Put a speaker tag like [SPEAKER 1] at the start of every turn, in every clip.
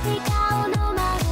[SPEAKER 1] 笑顔の魔法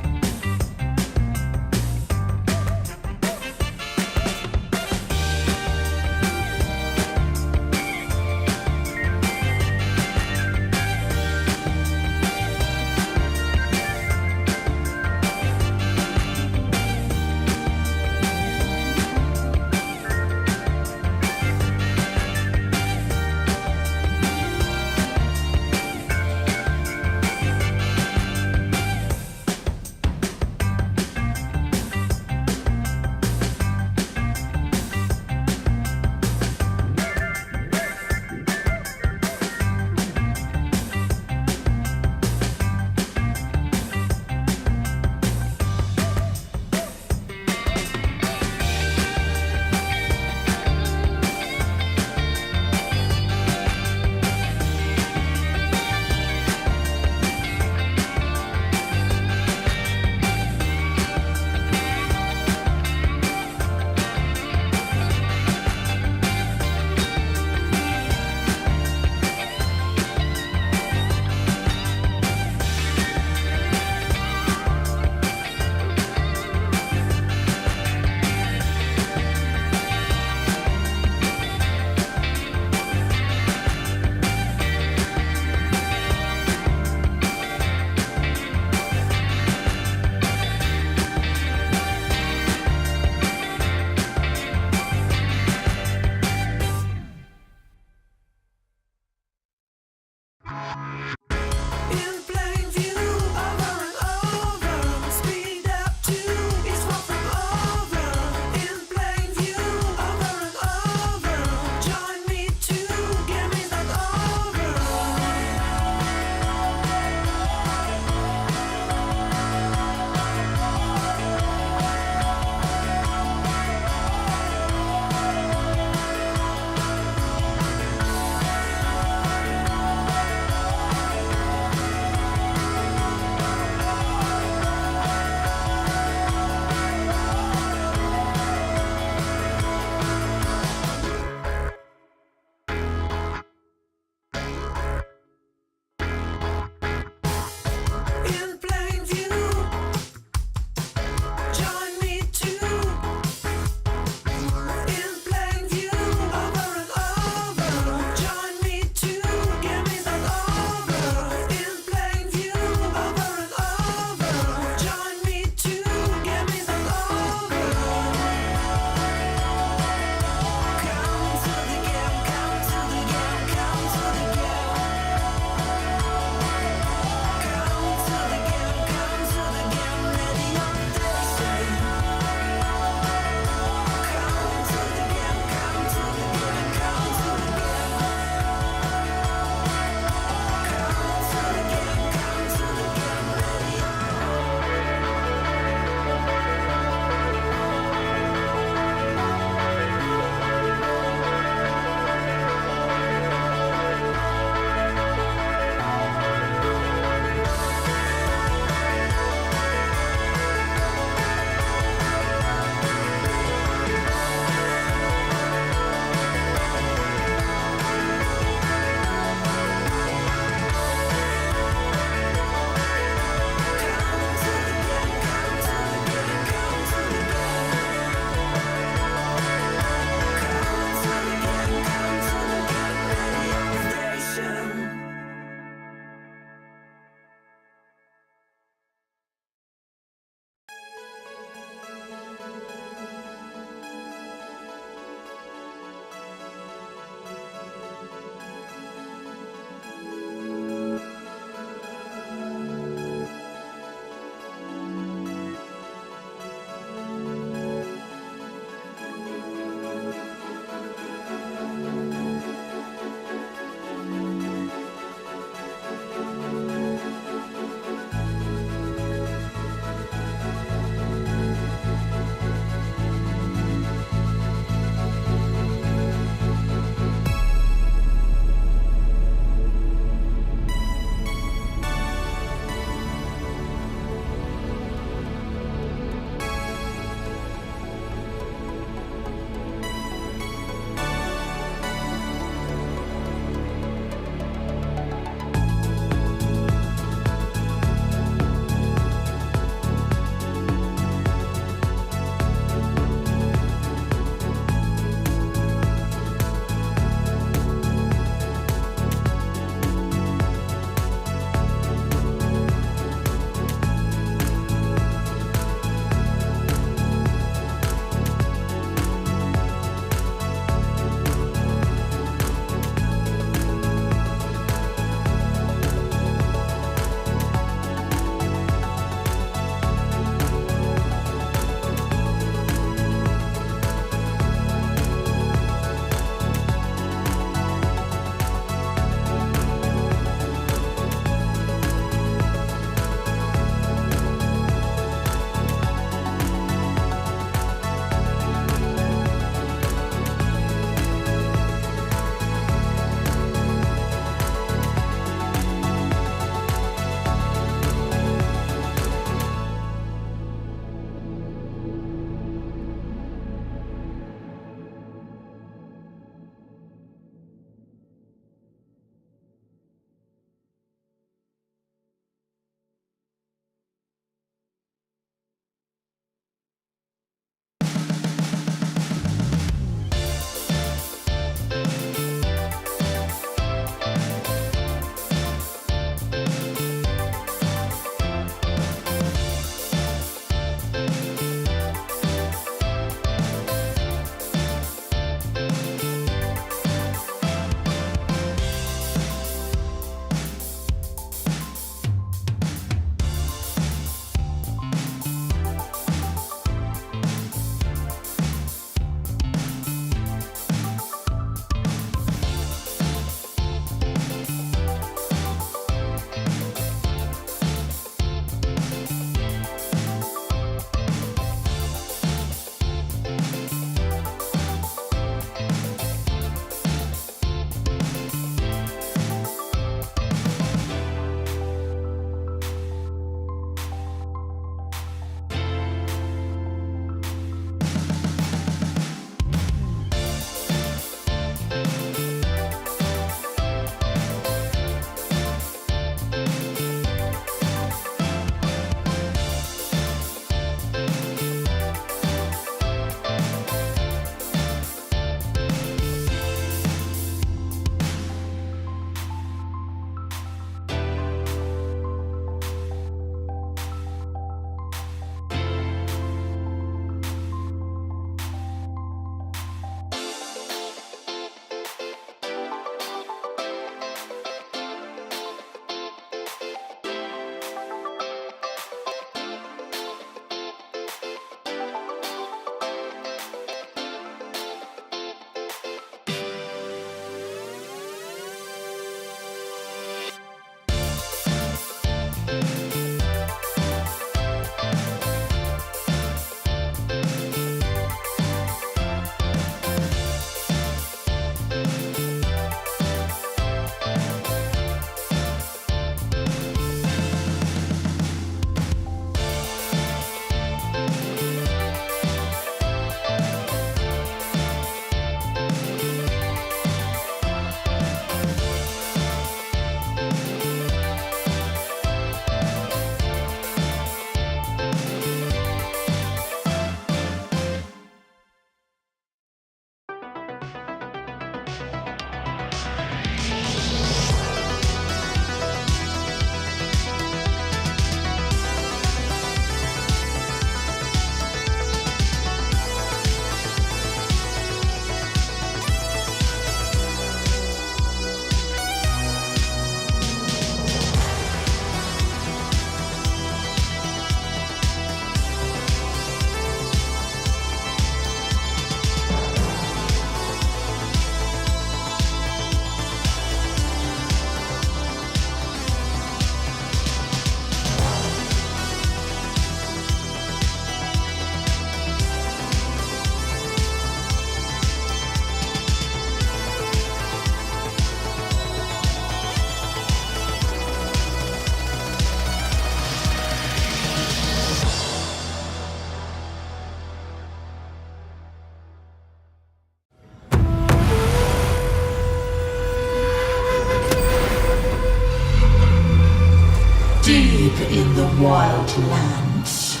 [SPEAKER 1] live in the wild lands,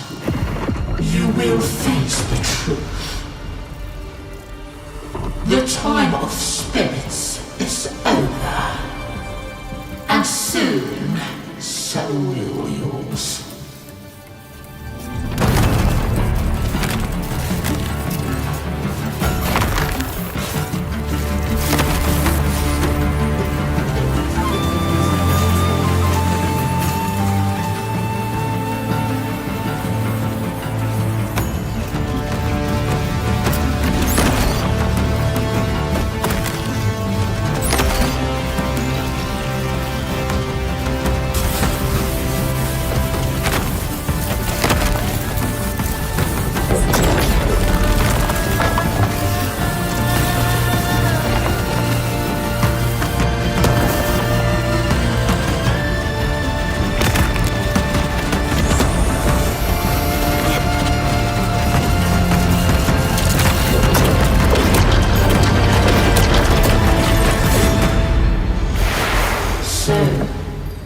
[SPEAKER 1] you will face the truth. The time of spirits is over, and soon so will yours.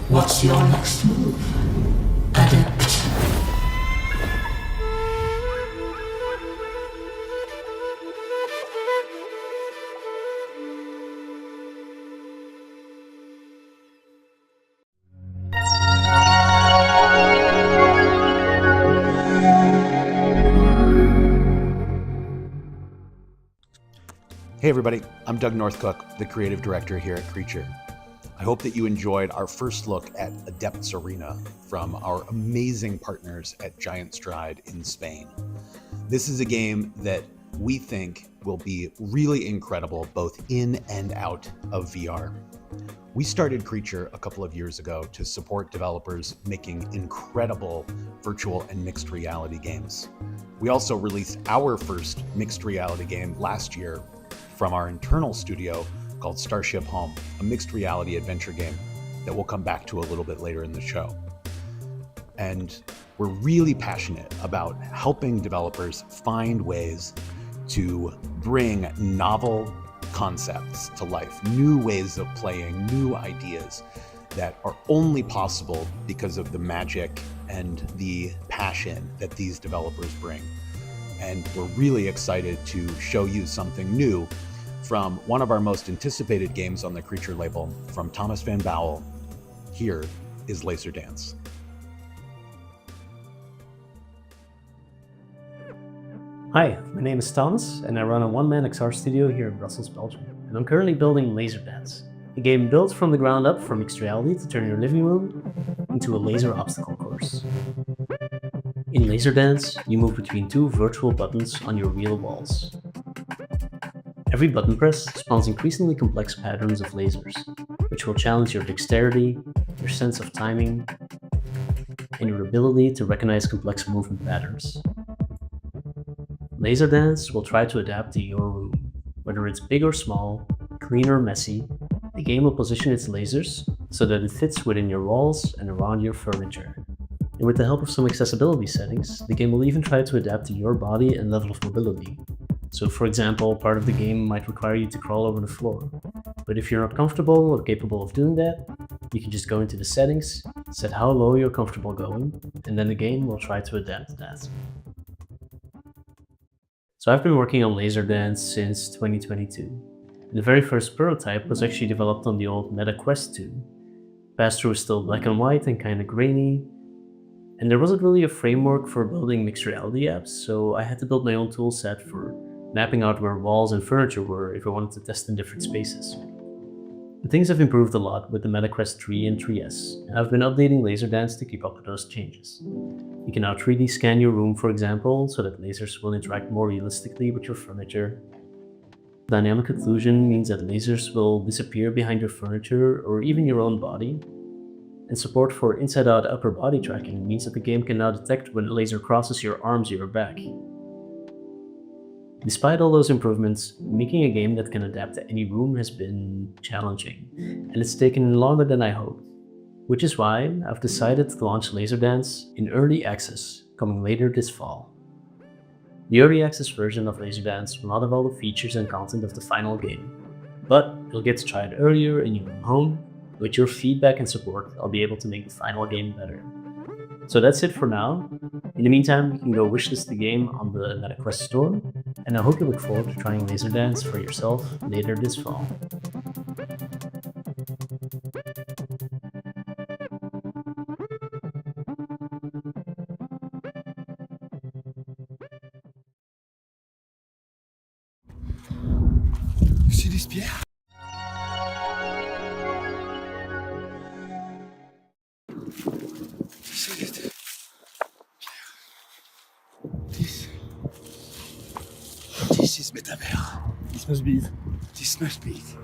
[SPEAKER 1] What's your next move, Adept?
[SPEAKER 2] Hey everybody, I'm Doug Northcook, the creative director here at Creature. I hope that you enjoyed our first look at Adept's Arena from our amazing partners at Giant Stride in Spain. This is a game that we think will be really incredible both in and out of VR. We started Creature a couple of years ago to support developers making incredible virtual and mixed reality games. We also released our first mixed reality game last year from our internal studio called Starship Home, a mixed reality adventure game that we'll come back to a little bit later in the show. And we're really passionate about helping developers find ways to bring novel concepts to life, new ways of playing, new ideas that are only possible because of the magic and the passion that these developers bring. And we're really excited to show you something new from one of our most anticipated games on the Creature label from Thomas Van Bowel. Here is Laser Dance.
[SPEAKER 3] Hi, my name is Thomas, and I run a one-man XR studio here in Brussels, Belgium. And I'm currently building Laser Dance, a game built from the ground up for mixed reality to turn your living room into a laser obstacle course. In Laser Dance, you move between two virtual buttons on your real walls. Every button press spawns increasingly complex patterns of lasers, which will challenge your dexterity, your sense of timing, and your ability to recognize complex movement patterns. Laser Dance will try to adapt to your room. Whether it's big or small, clean or messy, the game will position its lasers so that it fits within your walls and around your furniture. And with the help of some accessibility settings, the game will even try to adapt to your body and level of mobility. So for example, part of the game might require you to crawl over the floor. But if you're not comfortable or capable of doing that, you can just go into the settings, set how low you're comfortable going, and then the game will try to adapt to that. So I've been working on Laser Dance since 2022. And the very first prototype was actually developed on the old Meta Quest 2. Pass-through was still black and white and kinda grainy, and there wasn't really a framework for building mixed reality apps, so I had to build my own toolset for mapping out where walls and furniture were if I wanted to test in different spaces. And things have improved a lot with the Meta Quest 3 and 3S, and I've been updating Laser Dance to keep up with those changes. You can now 3D scan your room, for example, so that lasers will interact more realistically with your furniture. Dynamic occlusion means that lasers will disappear behind your furniture or even your own body. And support for inside-out upper body tracking means that the game can now detect when a laser crosses your arms or your back. Despite all those improvements, making a game that can adapt to any room has been challenging, and it's taken longer than I hoped. Which is why I've decided to launch Laser Dance in early access, coming later this fall. The early access version of Laser Dance will not have all the features and content of the final game, but you'll get to try it earlier in your own home. With your feedback and support, I'll be able to make the final game better. So that's it for now. In the meantime, you can go wishlist the game on the MetaQuest store, and I hope you look forward to trying Laser Dance for yourself later this fall.
[SPEAKER 4] C'est des pierres. C'est des pierres. 10. This is metaverse. This must be it. This must be it.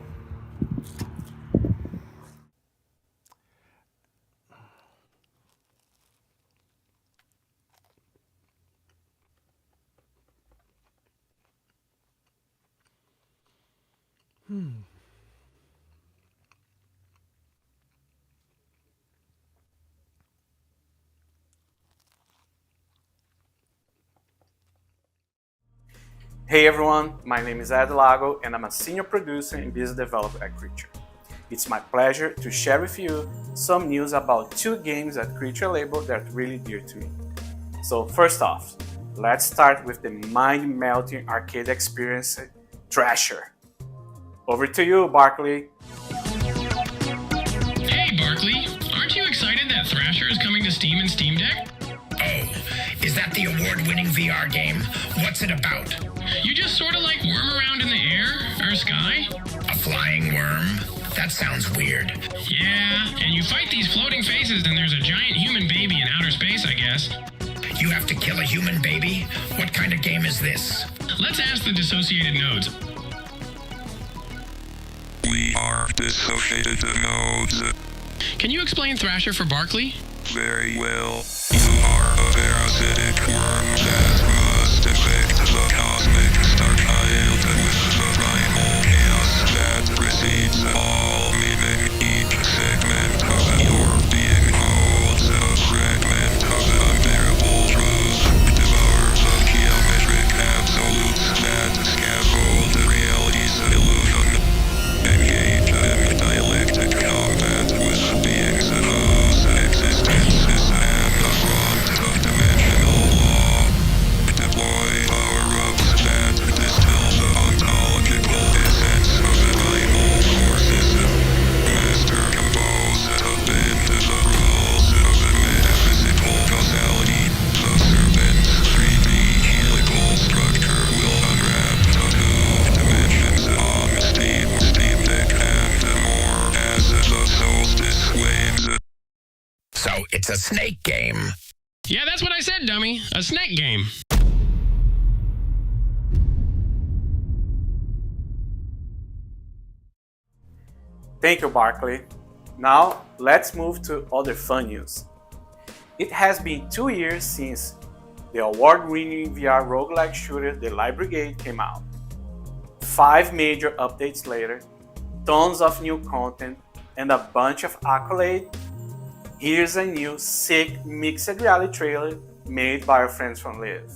[SPEAKER 5] Hey everyone, my name is Ed Lago and I'm a senior producer and business developer at Creature. It's my pleasure to share with you some news about two games at Creature label that are really dear to me. So first off, let's start with the mind-melting arcade experience, Thrasher. Over to you, Barkley.
[SPEAKER 6] Hey Barkley, aren't you excited that Thrasher is coming to Steam and Steam Deck?
[SPEAKER 7] Oh, is that the award-winning VR game? What's it about?
[SPEAKER 6] You just sort of like worm around in the air, or sky?
[SPEAKER 7] A flying worm? That sounds weird.
[SPEAKER 6] Yeah, and you fight these floating faces and there's a giant human baby in outer space, I guess.
[SPEAKER 7] You have to kill a human baby? What kind of game is this?
[SPEAKER 6] Let's ask the dissociated nodes.
[SPEAKER 8] We are dissociated nodes.
[SPEAKER 6] Can you explain Thrasher for Barkley?
[SPEAKER 8] Very well. You are a parasitic worm that must infect the cosmic star child with the primal chaos that precedes all meaning. Each segment of your being holds a fragment of unbearable truth, devours of geometric absolutes that scaffold reality's illusion. Engage in dialectic combat with beings whose existence is an affront of dimensional law. Deploy power-ups that distill the ontological essence of the primal forces. Master compose to bend the rules of the metaphysical causality. The serpent's 3D helical structure will unwrap the two dimensions on Steam Deck and more as the solstice wanes.
[SPEAKER 7] So it's a snake game.
[SPEAKER 6] Yeah, that's what I said, dummy. A snake game.
[SPEAKER 5] Thank you, Barkley. Now, let's move to other fun news. It has been 2 years since the award-winning VR roguelike shooter The Light Brigade came out. 5 major updates later, tons of new content, and a bunch of accolades. Here's a new sick mixed reality trailer made by our friends from Live.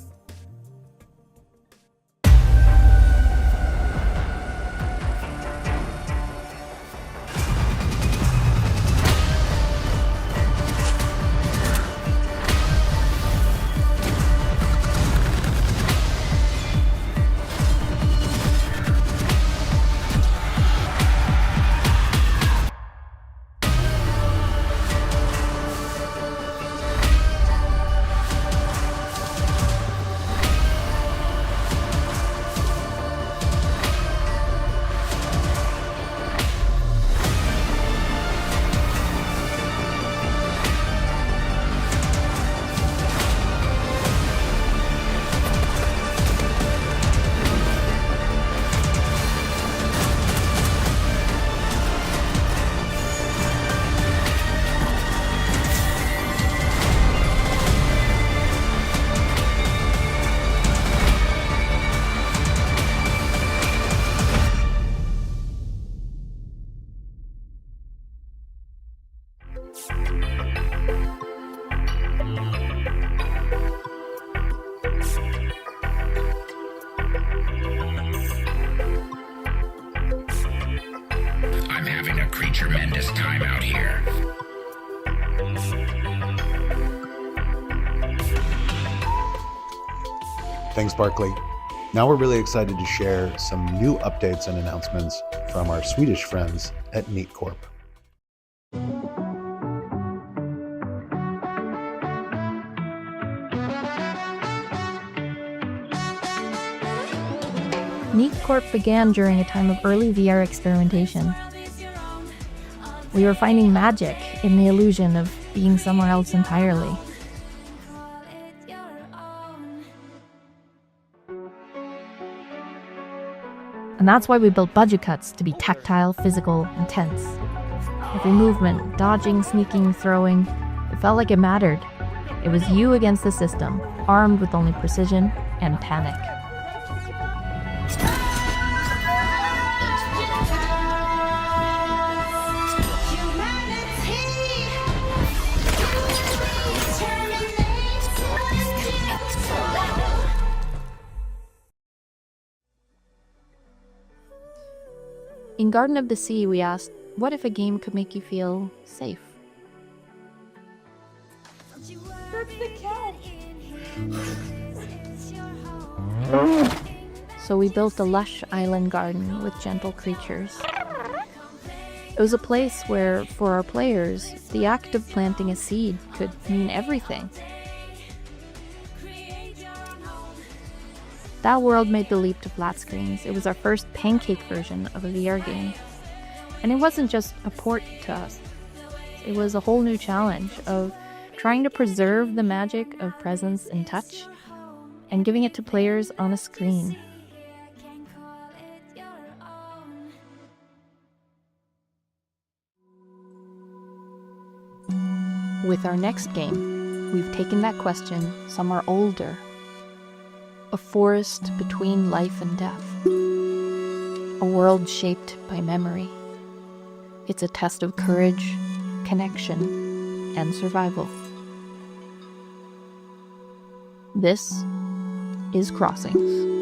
[SPEAKER 7] I'm having a tremendous time out here.
[SPEAKER 2] Thanks, Barkley. Now we're really excited to share some new updates and announcements from our Swedish friends at Corp.
[SPEAKER 9] Corp began during a time of early VR experimentation. We were finding magic in the illusion of being somewhere else entirely. And that's why we built budget cuts to be tactile, physical, and tense. Every movement, dodging, sneaking, throwing, it felt like it mattered. It was you against the system, armed with only precision and panic. In Garden of the Sea, we asked, what if a game could make you feel safe? That's the cat! So we built a lush island garden with gentle creatures. It was a place where, for our players, the act of planting a seed could mean everything. That world made the leap to flat screens. It was our first pancake version of a VR game. And it wasn't just a port to us. It was a whole new challenge of trying to preserve the magic of presence and touch and giving it to players on a screen. With our next game, we've taken that question somewhere older. A forest between life and death. A world shaped by memory. It's a test of courage, connection, and survival. This is Crossings.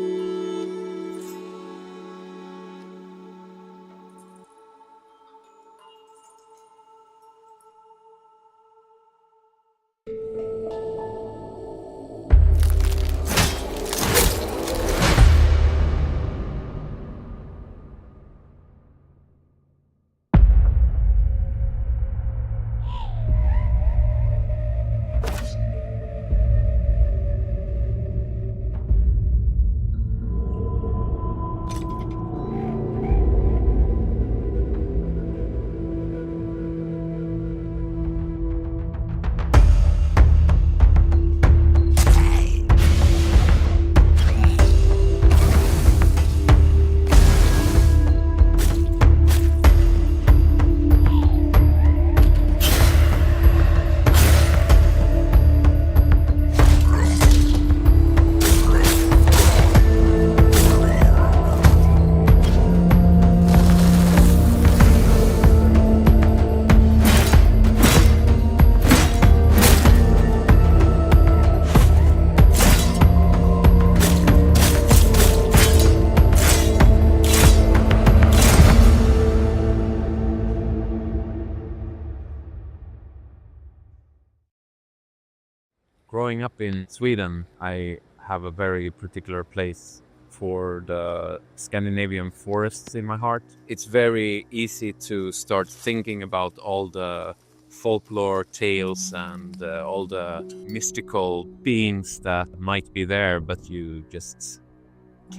[SPEAKER 10] Growing up in Sweden, I have a very particular place for the Scandinavian forests in my heart. It's very easy to start thinking about all the folklore tales and all the mystical beings that might be there, but you just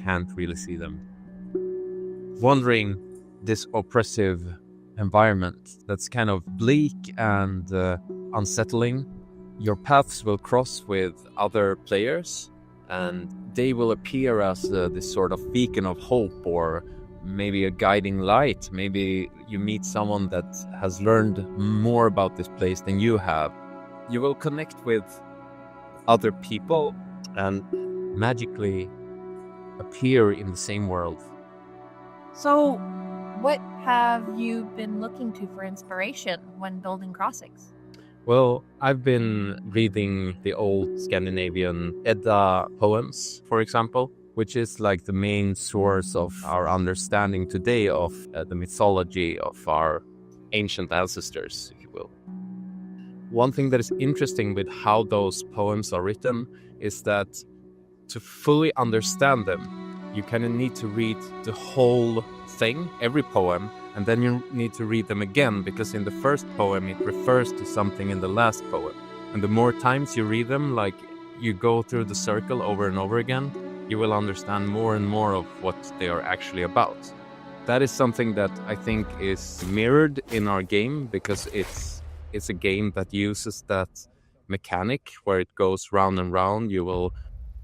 [SPEAKER 10] can't really see them. Wandering this oppressive environment that's kind of bleak and unsettling, your paths will cross with other players and they will appear as this sort of beacon of hope, or maybe a guiding light. Maybe you meet someone that has learned more about this place than you have. You will connect with other people and magically appear in the same world.
[SPEAKER 9] So, what have you been looking to for inspiration when building Crossings?
[SPEAKER 10] Well, I've been reading the old Scandinavian Edda poems, for example, which is like the main source of our understanding today of the mythology of our ancient ancestors, if you will. One thing that is interesting with how those poems are written is that to fully understand them, you kind of need to read the whole thing, every poem, and then you need to read them again, because in the first poem it refers to something in the last poem. And the more times you read them, like you go through the circle over and over again, you will understand more and more of what they are actually about. That is something that I think is mirrored in our game, because it's a game that uses that mechanic where it goes round and round. You will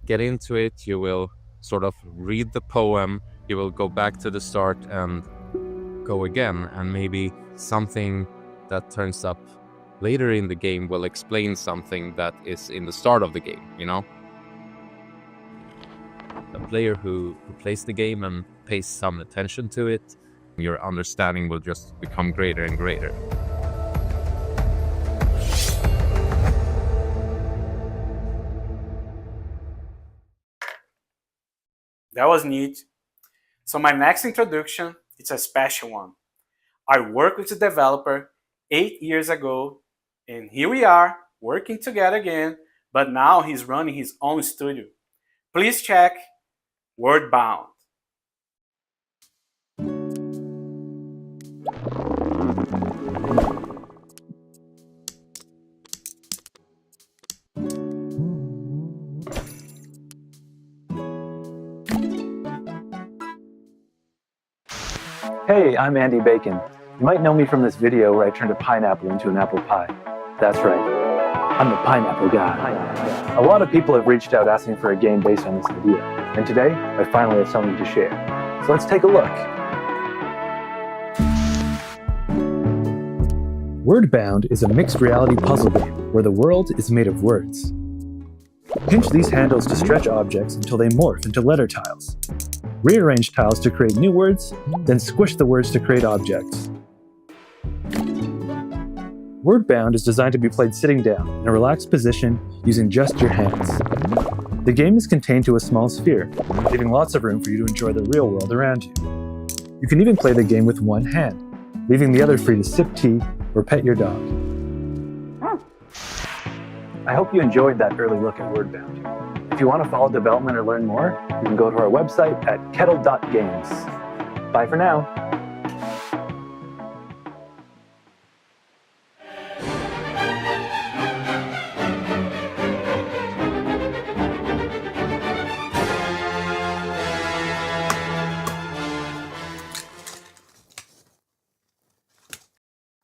[SPEAKER 10] get into it, you will sort of read the poem, you will go back to the start and go again, and maybe something that turns up later in the game will explain something that is in the start of the game, you know? A player who plays the game and pays some attention to it, your understanding will just become greater and greater.
[SPEAKER 5] That was neat. So my next introduction, it's a special one. I worked with the developer 8 years ago, and here we are working together again, but now he's running his own studio. Please check Wordbound.
[SPEAKER 11] Hey, I'm Andy Bacon. You might know me from this video where I turned a pineapple into an apple pie. That's right, I'm the pineapple guy. A lot of people have reached out asking for a game based on this idea, and today I finally have something to share. So let's take a look. Wordbound is a mixed reality puzzle game where the world is made of words. Pinch these handles to stretch objects until they morph into letter tiles. Rearrange tiles to create new words, then squish the words to create objects. Wordbound is designed to be played sitting down in a relaxed position using just your hands. The game is contained to a small sphere, leaving lots of room for you to enjoy the real world around you. You can even play the game with one hand, leaving the other free to sip tea or pet your dog. I hope you enjoyed that early look at Wordbound. If you want to follow development or learn more, you can go to our website at kettle.games. Bye for now.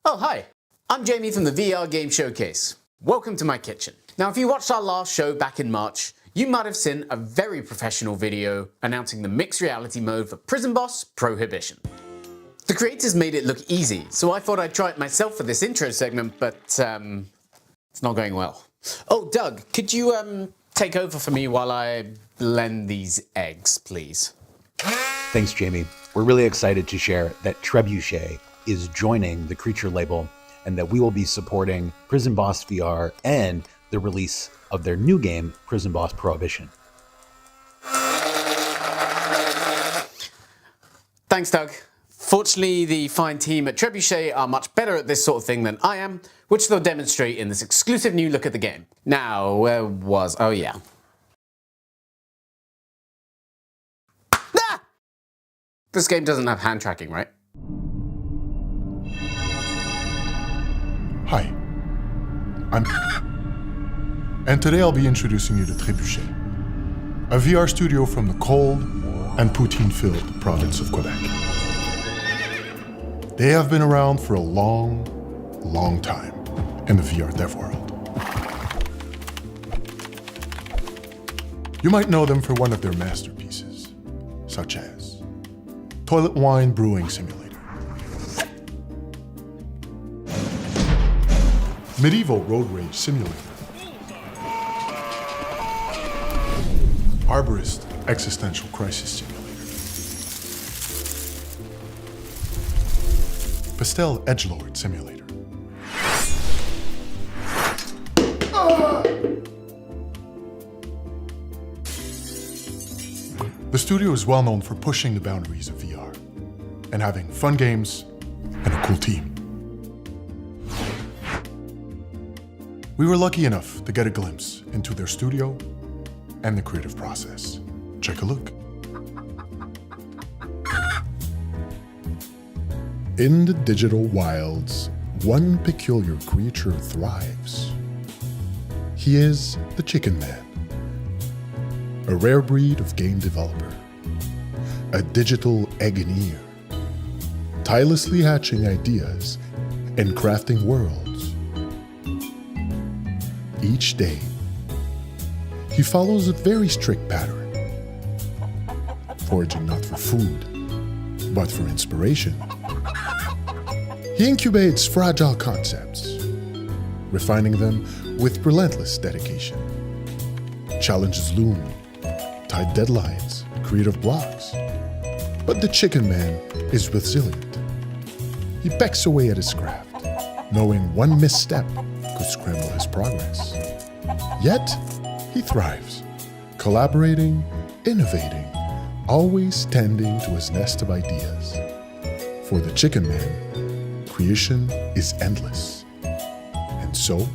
[SPEAKER 12] Oh, hi. I'm Jamie from the VR Game Showcase. Welcome to my kitchen. Now, if you watched our last show back in March, you might have seen a very professional video announcing the mixed reality mode for Prison Boss Prohibition. The creators made it look easy, so I thought I'd try it myself for this intro segment, but it's not going well. Oh, Doug, could you take over for me while I blend these eggs, please?
[SPEAKER 2] Thanks, Jamie. We're really excited to share that Trebuchet is joining the Creature label and that we will be supporting Prison Boss VR and the release of their new game, Prison Boss Prohibition.
[SPEAKER 12] Thanks, Doug. Fortunately, the fine team at Trebuchet are much better at this sort of thing than I am, which they'll demonstrate in this exclusive new look at the game. Now, where was... oh yeah. Ah! This game doesn't have hand tracking, right?
[SPEAKER 13] Hi, I'm and today I'll be introducing you to Trebuchet, a VR studio from the cold and poutine-filled province of Quebec. They have been around for a long, long time in the VR dev world. You might know them for one of their masterpieces, such as Toilet Wine Brewing Simulator, Medieval Road Rage Simulator, Arborist Existential Crisis Simulator, Pastel Edgelord Simulator, The studio is well known for pushing the boundaries of VR and having fun games and a cool team. We were lucky enough to get a glimpse into their studio and the creative process. Take a look. In the digital wilds, one peculiar creature thrives. He is the Chicken Man, a rare breed of game developer, a digital engineer, tirelessly hatching ideas and crafting worlds. Each day, he follows a very strict pattern, foraging not for food, but for inspiration. He incubates fragile concepts, refining them with relentless dedication. Challenges loom, tight deadlines, creative blocks. But the Chicken Man is resilient. He pecks away at his craft, knowing one misstep could scramble his progress. Yet, he thrives, collaborating, innovating, always tending to his nest of ideas. For the Chicken Man, creation is endless. And so,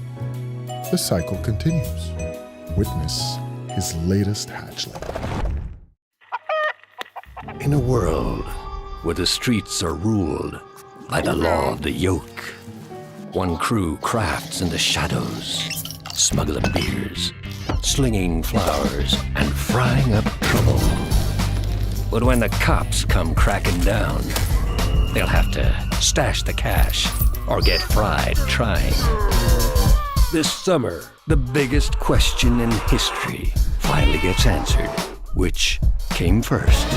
[SPEAKER 13] the cycle continues. Witness his latest hatchling.
[SPEAKER 14] In a world where the streets are ruled by the law of the yoke, one crew crafts in the shadows, smuggling beers, slinging flowers, and frying up trouble. But when the cops come cracking down, they'll have to stash the cash or get fried trying. This summer, the biggest question in history finally gets answered. Which came first?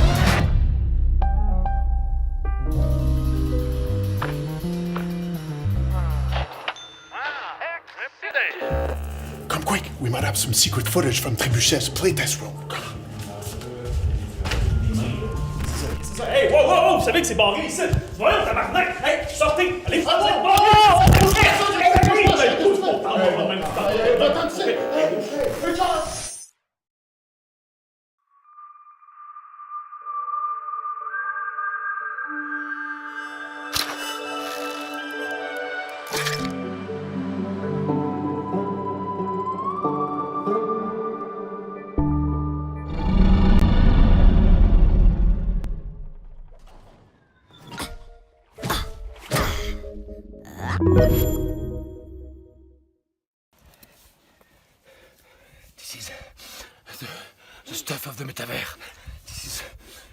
[SPEAKER 13] Come quick, we might have some secret footage from Trébuchet's playtest room.
[SPEAKER 15] Hey, wow, wow, wow, vous savez que c'est barré ici? Voyons, tabarnak! Hey, sortez! Allez,
[SPEAKER 14] This is the stuff of the metaverse. This is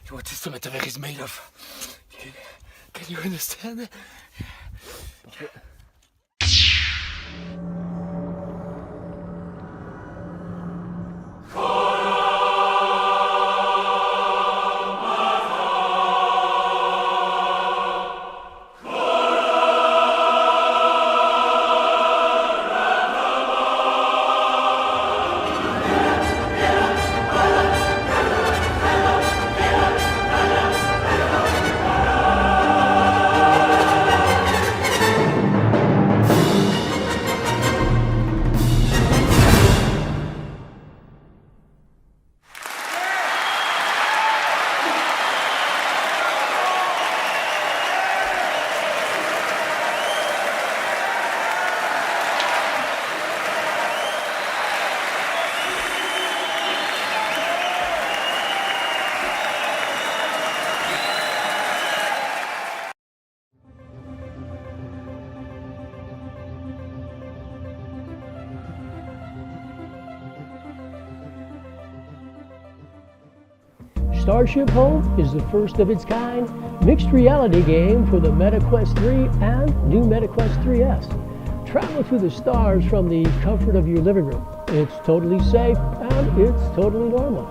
[SPEAKER 14] what the metaverse is made of. Can you understand?
[SPEAKER 16] Starship Home is the first of its kind mixed reality game for the MetaQuest 3 and new MetaQuest 3S. Travel to the stars from the comfort of your living room. It's totally safe and it's totally normal.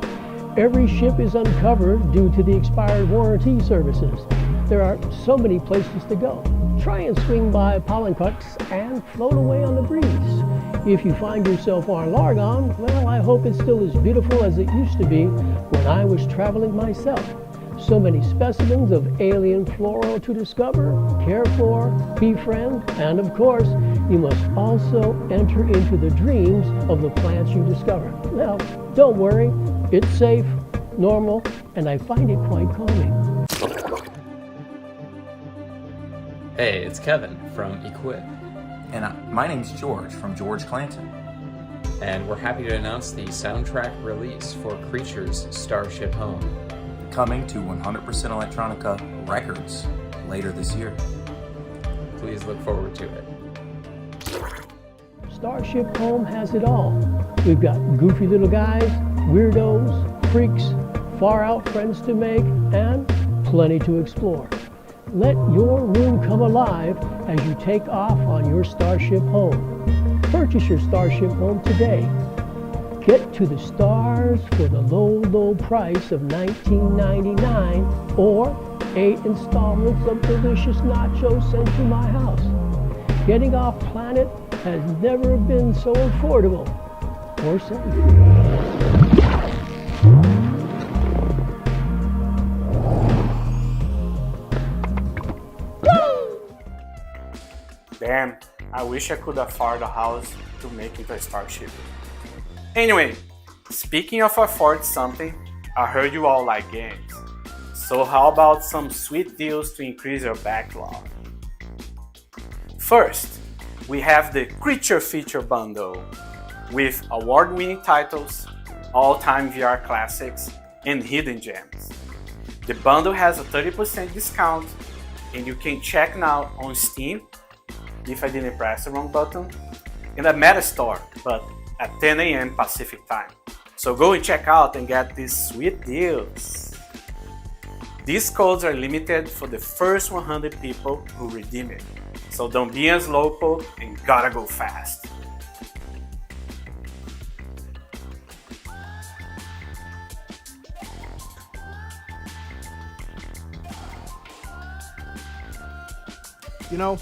[SPEAKER 16] Every ship is uncovered due to the expired warranty services. There are so many places to go. Try and swing by Pollencuts and float away on the breeze. If you find yourself on Largon, well, I hope it's still as beautiful as it used to be when I was traveling myself. So many specimens of alien flora to discover, care for, befriend, and of course, you must also enter into the dreams of the plants you discover. Now, don't worry, it's safe, normal, and I find it quite calming.
[SPEAKER 17] Hey, it's Kevin from Equip.
[SPEAKER 18] And my name's George from George Clanton.
[SPEAKER 17] and we're happy to announce the soundtrack release for Creature's Starship Home.
[SPEAKER 18] Coming to 100% Electronica Records later this year.
[SPEAKER 17] Please look forward to it.
[SPEAKER 16] Starship Home has it all. We've got goofy little guys, weirdos, freaks, far out friends to make, and plenty to explore. Let your room come alive as you take off on your Starship Home. Purchase your Starship Home today. Get to the stars for the low, low price of $19.99 or 8 installments of delicious nachos sent to my house. Getting off planet has never been so affordable or safe.
[SPEAKER 5] Damn, I wish I could afford a house to make it a Starship. Anyway, speaking of afford something, I heard you all like games. So how about some sweet deals to increase your backlog? First, we have the Creature Feature Bundle with award-winning titles, all-time VR classics, and hidden gems. The bundle has a 30% discount and you can check now on Steam, if I didn't press the wrong button, in the Meta Store, but at 10 AM Pacific time. So go and check out and get these sweet deals. These codes are limited for the first 100 people who redeem it. So don't be a slowpoke and gotta go fast.
[SPEAKER 19] You know,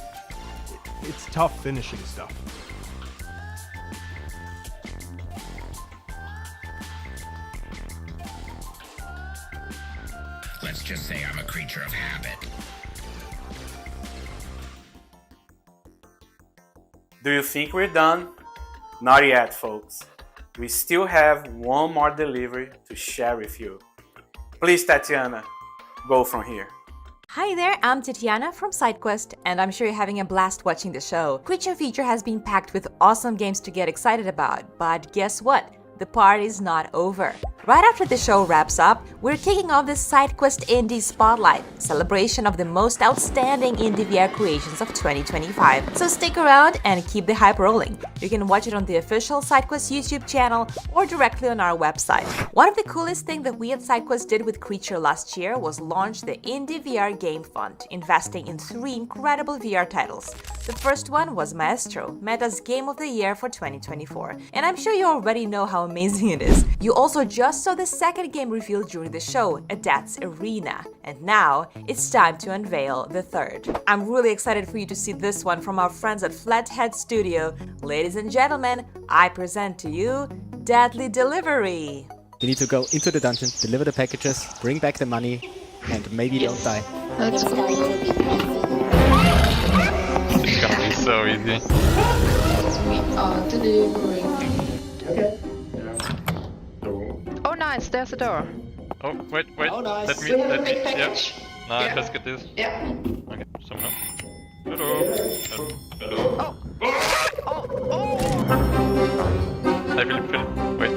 [SPEAKER 19] it's tough finishing stuff.
[SPEAKER 7] Let's just say I'm a creature of habit.
[SPEAKER 5] Do you think we're done? Not yet, folks. We still have one more delivery to share with you. Please, Tatiana, go from here.
[SPEAKER 20] Hi there, I'm Tatiana from SideQuest, and I'm sure you're having a blast watching the show. Creature Feature has been packed with awesome games to get excited about, but guess what? The party's not over. Right after the show wraps up, we're kicking off the SideQuest Indie Spotlight, celebration of the most outstanding indie VR creations of 2025. So stick around and keep the hype rolling. You can watch it on the official SideQuest YouTube channel or directly on our website. One of the coolest things that we at SideQuest did with Creature last year was launch the Indie VR Game Fund, investing in 3 incredible VR titles. The first one was Maestro, Meta's Game of the Year for 2024, and I'm sure you already know how amazing it is. You also just saw the second game revealed during the show, Adept's Arena, and now it's time to unveil the third. I'm really excited for you to see this one from our friends at Flathead Studio. Ladies and gentlemen, I present to you Deadly Delivery.
[SPEAKER 21] You need to go into the dungeon, deliver the packages, bring back the money, and maybe don't die.
[SPEAKER 22] Let's go.
[SPEAKER 23] It's gonna be so easy.
[SPEAKER 22] We are delivering.
[SPEAKER 23] Okay.
[SPEAKER 22] Oh nice, there's a door.
[SPEAKER 23] Oh, wait.
[SPEAKER 22] Oh, nice.
[SPEAKER 23] Let me,
[SPEAKER 22] package.
[SPEAKER 23] Nah,
[SPEAKER 22] Yeah.
[SPEAKER 23] let's get this.
[SPEAKER 22] Yeah.
[SPEAKER 23] Okay, someone up. Hello. Hello. I will fill. Wait.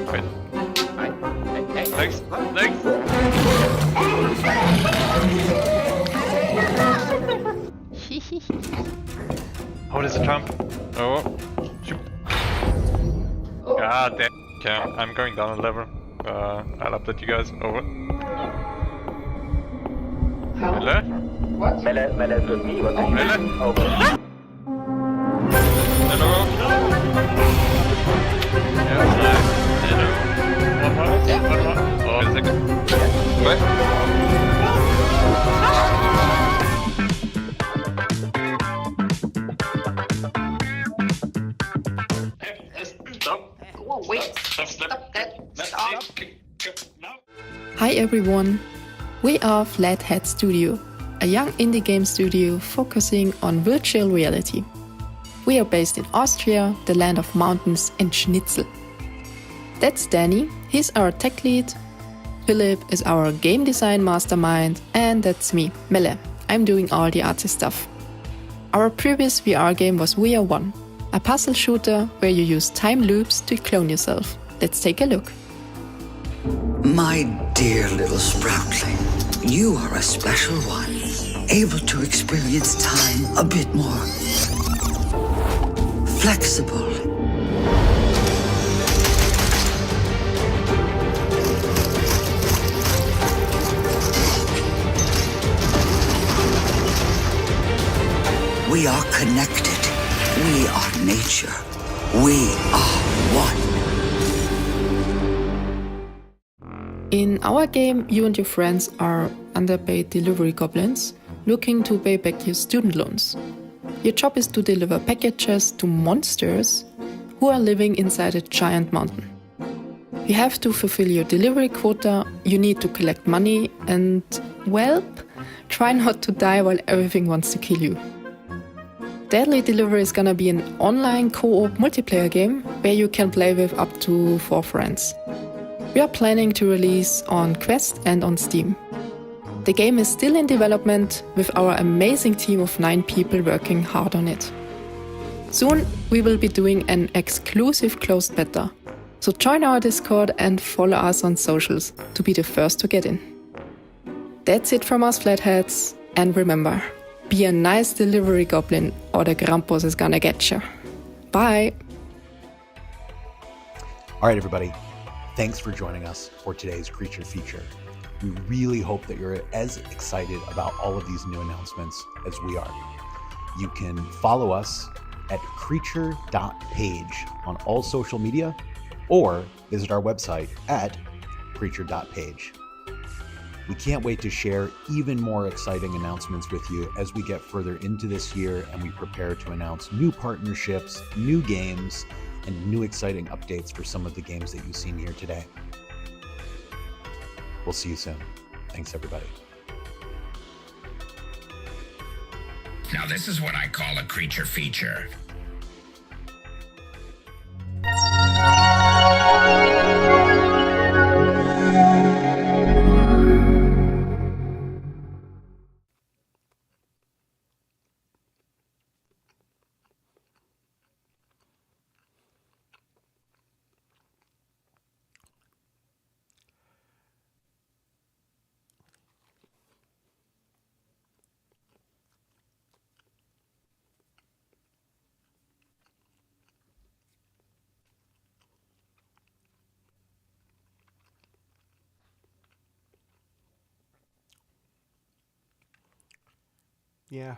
[SPEAKER 23] Thanks. Oh, there's a jump. Oh. Shoot. God damn. Okay, I'm going down a level. I'll update you guys. Over. Melle?
[SPEAKER 22] What?
[SPEAKER 23] Melle to me. What? Melle? Over. Hello. Hello. One more. Oh, a second. What?
[SPEAKER 22] Whoa, wait. Stop that. Stop.
[SPEAKER 24] Hi everyone, we are Flathead Studio, a young indie game studio focusing on virtual reality. We are based in Austria, the land of mountains and schnitzel. That's Danny, he's our tech lead. Philip is our game design mastermind, and that's me, Melle. I'm doing all the artsy stuff. Our previous VR game was VR 1. a puzzle shooter where you use time loops to clone yourself. Let's take a look.
[SPEAKER 1] My dear little sproutling, you are a special one, able to experience time a bit more flexible. We are connected. We are nature. We are one.
[SPEAKER 24] In our game, you and your friends are underpaid delivery goblins looking to pay back your student loans. Your job is to deliver packages to monsters who are living inside a giant mountain. You have to fulfill your delivery quota, you need to collect money, and, well, try not to die while everything wants to kill you. Deadly Delivery is gonna be an online co-op multiplayer game where you can play with up to 4 friends. We are planning to release on Quest and on Steam. The game is still in development with our amazing team of 9 people working hard on it. Soon we will be doing an exclusive closed beta, so join our Discord and follow us on socials to be the first to get in. That's it from us Flatheads, and remember, be a nice delivery goblin or the Krampus is gonna get you. Bye!
[SPEAKER 2] All right, everybody. Thanks for joining us for today's Creature Feature. We really hope that you're as excited about all of these new announcements as we are. You can follow us at creature.page on all social media or visit our website at creature.page. We can't wait to share even more exciting announcements with you as we get further into this year and we prepare to announce new partnerships, new games, and new exciting updates for some of the games that you've seen here today. We'll see you soon. Thanks, everybody.
[SPEAKER 7] Now this is what I call a creature feature.
[SPEAKER 19] Yeah.